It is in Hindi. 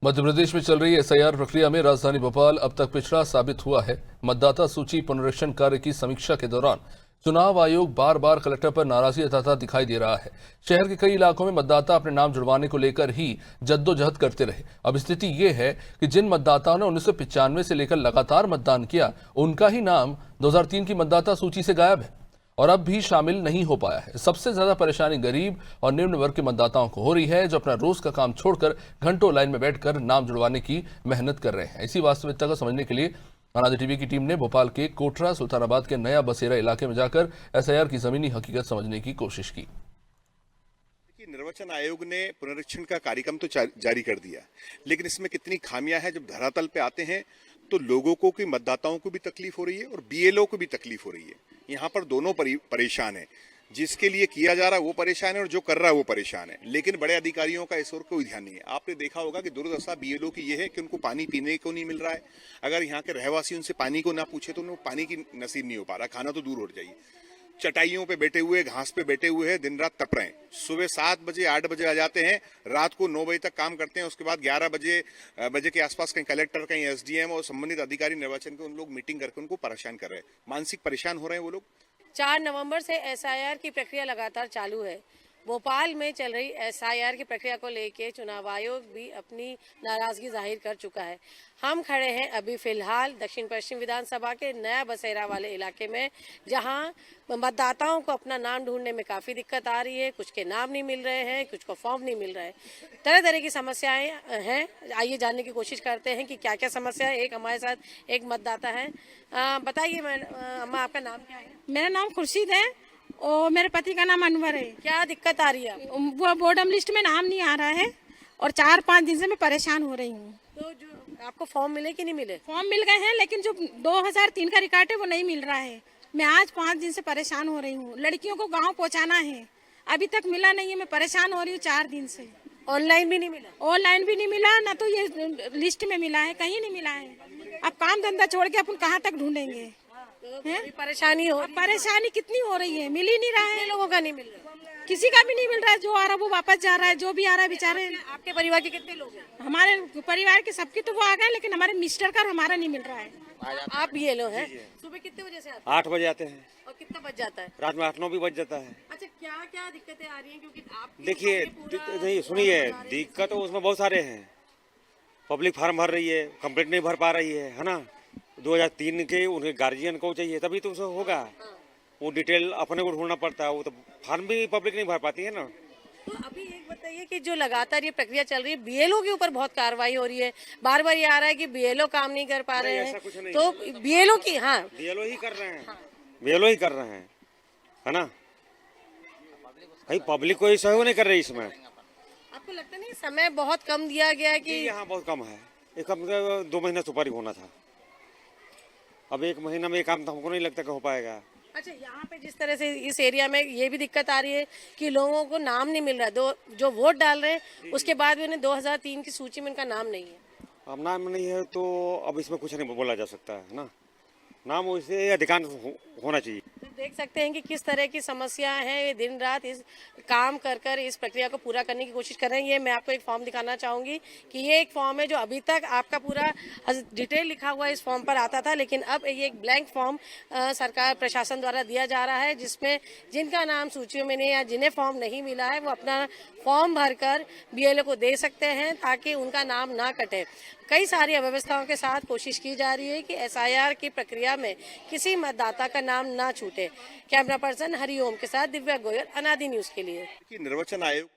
मध्य प्रदेश में चल रही एसआईआर प्रक्रिया में राजधानी भोपाल अब तक पिछड़ा साबित हुआ है। मतदाता सूची पुनरीक्षण कार्य की समीक्षा के दौरान चुनाव आयोग बार बार कलेक्टर पर नाराजगी जताता दिखाई दे रहा है। शहर के कई इलाकों में मतदाता अपने नाम जुड़वाने को लेकर ही जद्दोजहद करते रहे। अब स्थिति ये है कि जिन मतदाताओं ने 1995 से लेकर लगातार मतदान किया, उनका ही नाम 2003 की मतदाता सूची से गायब है और अब भी शामिल नहीं हो पाया है। सबसे ज्यादा परेशानी गरीब और निम्न वर्ग के मतदाताओं को हो रही है, जो अपना रोज का काम छोड़कर घंटों लाइन में बैठकर नाम जुड़वाने की मेहनत कर रहे हैं। इसी वास्तविकता को समझने के लिए अनादि टीवी की टीम ने भोपाल के कोटरा सुल्तानाबाद के नया बसेरा इलाके में जाकर एसआईआर की जमीनी हकीकत समझने की कोशिश की। निर्वाचन आयोग ने पुनरीक्षण का कार्यक्रम तो जारी कर दिया, लेकिन इसमें कितनी खामियां हैं। जब धरातल पे आते हैं तो लोगों को की मतदाताओं को भी तकलीफ हो रही है और बीएलओ को भी तकलीफ हो रही है। यहाँ पर दोनों परेशान है। जिसके लिए किया जा रहा है वो परेशान है और जो कर रहा है वो परेशान है, लेकिन बड़े अधिकारियों का इस ओर कोई ध्यान नहीं है। आपने देखा होगा कि दुर्दशा बीएलओ की ये है कि उनको पानी पीने को नहीं मिल रहा है। अगर यहाँ के रहवासी उनसे पानी को ना पूछे तो उन्हें पानी की नसीब नहीं हो पा रहा, खाना तो दूर हो जाइए। चटाइयों पे बैठे हुए, घास पे बैठे हुए हैं, दिन रात तप रहे हैं। सुबह 7 बजे 8 बजे आ जाते हैं, रात को 9 बजे तक काम करते हैं। उसके बाद 11 बजे के आसपास कहीं कलेक्टर, कहीं एसडीएम और संबंधित अधिकारी निर्वाचन के उन लोग मीटिंग करके उनको परेशान कर रहे हैं। मानसिक परेशान हो रहे हैं वो लोग। 4 नवंबर से एसआईआर की प्रक्रिया लगातार चालू है। भोपाल में चल रही एसआईआर की प्रक्रिया को लेकर चुनाव आयोग भी अपनी नाराजगी जाहिर कर चुका है। हम खड़े हैं अभी फिलहाल दक्षिण पश्चिम विधानसभा के नया बसेरा वाले इलाके में, जहां मतदाताओं को अपना नाम ढूंढने में काफ़ी दिक्कत आ रही है। कुछ के नाम नहीं मिल रहे हैं, कुछ को फॉर्म नहीं मिल रहा है। तरह तरह की समस्याएं हैं। आइए जानने की कोशिश करते हैं कि क्या क्या समस्या है। एक हमारे साथ एक मतदाता है। बताइए अम्मा, आपका नाम क्या है? मेरा नाम खुर्शीद है और मेरे पति का नाम अनवर है। क्या दिक्कत आ रही है? वो बोर्डम लिस्ट में नाम नहीं आ रहा है और 4-5 दिन से मैं परेशान हो रही हूँ। तो जो आपको फॉर्म मिले कि नहीं मिले? फॉर्म मिल गए हैं, लेकिन जो 2003 का रिकॉर्ड है वो नहीं मिल रहा है। मैं आज 5 दिन से परेशान हो रही हूँ। लड़कियों को गाँव पहुँचाना है, अभी तक मिला नहीं है। मैं परेशान हो रही हूँ 4 दिन से। ऑनलाइन भी नहीं मिला? ऑनलाइन भी नहीं मिला, ना तो ये लिस्ट में मिला है, कहीं नहीं मिला है। अब काम धंधा छोड़ के अपन कहाँ तक ढूंढेंगे? परेशानी हो? परेशानी कितनी हो रही है, मिल ही नहीं रहा है। लोगों का नहीं मिल रहा, किसी का भी नहीं मिल रहा है। जो आ रहा है वो वापस जा रहा है, जो भी आ रहा है बेचारे। आपके परिवार के कितने लोग हैं? हमारे परिवार के सबके तो वो आ गए, लेकिन हमारे मिस्टर का हमारा नहीं मिल रहा है। आप भी ये लोग हैं? सुबह कितने बजे से आते हैं? 8 बजे आते हैं और कितना बज जाता है? रात में 8-9 भी बज जाता है। अच्छा, क्या क्या दिक्कतें आ रही हैं? क्योंकि आप देखिए, नहीं सुनिए, दिक्कत तो उसमें बहुत सारे हैं। पब्लिक फार्म भर रही है, कंप्लेंट नहीं भर पा रही है ना। 2003 के उनके गार्जियन को चाहिए तभी तो उसे होगा। वो डिटेल अपने को ढूंढना पड़ता है, वो तो फार्म भी पब्लिक नहीं भर पाती है ना। तो अभी एक बताइए कि जो लगातार ये प्रक्रिया चल रही है, बीएलओ के ऊपर बहुत कार्रवाई हो रही है। बार बार ये आ रहा है कि बीएलओ काम नहीं कर पा रहे हैं, तो बीएलओ की बीएलओ ही कर रहे हैं, बीएलओ ही कर रहे हैं, है ना। भाई पब्लिक कोई सहयोग नहीं कर रही इसमें। आपको लगता नहीं समय बहुत कम दिया गया है? कि यहाँ बहुत कम है। एक 2 महीना सुपारी होना था, अब 1 महीना में ये काम तो हमको नहीं लगता कि हो पाएगा। अच्छा, यहाँ पे जिस तरह से इस एरिया में ये भी दिक्कत आ रही है कि लोगों को नाम नहीं मिल रहा है। जो वोट डाल रहे हैं उसके बाद भी उन्हें 2003 की सूची में उनका नाम नहीं है। अब नाम नहीं है तो अब इसमें कुछ नहीं बोला जा सकता है ना। नाम वैसे अधिकांश होना चाहिए। देख सकते हैं कि किस तरह की समस्या है। ये दिन रात इस काम कर इस प्रक्रिया को पूरा करने की कोशिश कर रहे हैं। ये मैं आपको एक फॉर्म दिखाना चाहूँगी कि ये एक फॉर्म है जो अभी तक आपका पूरा डिटेल लिखा हुआ इस फॉर्म पर आता था, लेकिन अब ये एक ब्लैंक फॉर्म सरकार प्रशासन द्वारा दिया जा रहा है, जिसमें जिनका नाम सूचियों में नहीं या जिन्हें फॉर्म नहीं मिला है वो अपना फॉर्म भरकर बीएलओ को दे सकते हैं, ताकि उनका नाम ना कटे। कई सारी अव्यवस्थाओं के साथ कोशिश की जा रही है कि एसआईआर की प्रक्रिया में किसी मतदाता का नाम ना छूटे। कैमरा पर्सन हरिओम के साथ दिव्या गोयल, अनादि न्यूज के लिए। निर्वाचन आयोग